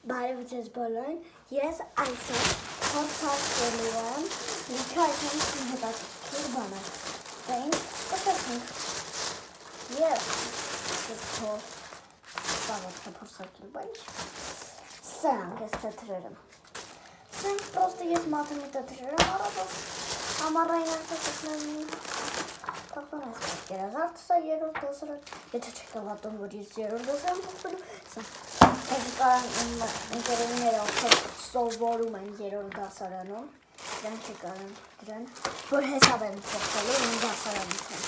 Բարև ձեզ բոլորին, ես այսօր փորձարկելու եմ լիքը այսօր հետաքրքիր բաներ։ Դա ինձ կսեցինք և բավական փորձարկել, բայց սրանք ես թեթրերը։ Սրանք պրոստը ես մատումի թեթրերը առավով ամառային արտասակներն թաղվան այս պատկերազարդը սա երորդ դասարան, եթե չեք հավատում, որ ես երորդ դասարան փոխվելու, սա Ես կարան ընկերուները ովքեր սովորում են երրորդ դասարանում, դրանք չկարան դրան, որ հեսավ են փոխվելու իմ դասարանից են։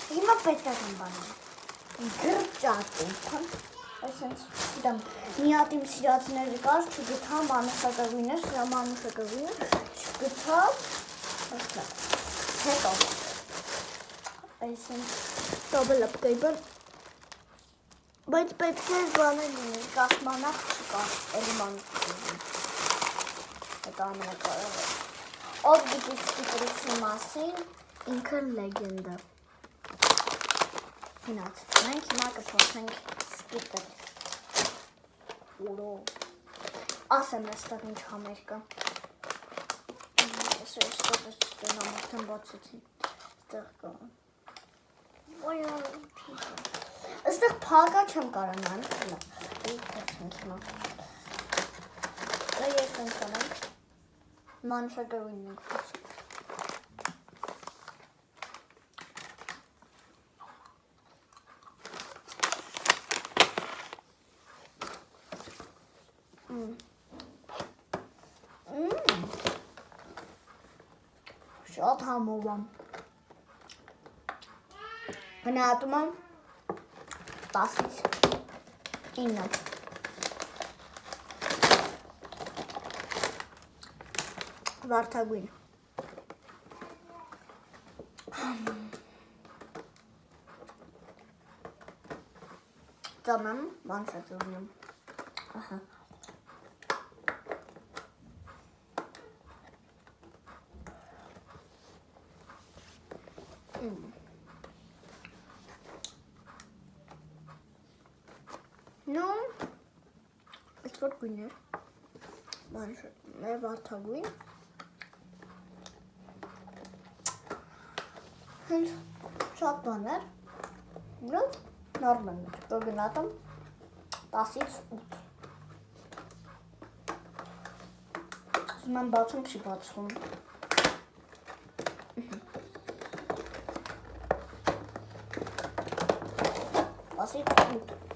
Հիմա պետքական բանը գրճատում, այսինքն գիտեմ, մի հատ իմ սիրածները կար, չգտամ մանուշակագույն էր, սրա մանուշակագույնը չգտամ, հետո, այսինքն double up cable Բայց պետք է բաներ լինի, կասմանախ չկա, էլի մանուշակագույն, հետո ամենակարևորը։ Ով գիտի սկիտրիցի մասին, ինքը լեգենդա։ Հինած, մենք հիմա կփորձենք սկիտրից։ Ուրո։ Ասեմ էստեղ ինչ համեր կա։ Ես էստեղ չտենամ, արդեն բացեցին։ Էստեղ կա։ Այստեղ փակա չեմ կարողանալ, փորձենք հիմա։ Դա ես ենք անենք, մանուշակագույնն ենք փորձենք։ Շատ համով եմ։ Հնատում եմ 10-ից 9 վարդագույն ծանեմ մանուշակագույնում No, it's what green is. Վարդագույն Հենց շատ բաներ նորմալ էր, որ գնատում 10-ից 8 Ուզում եմ բացում, չի բացվում 10-ից 8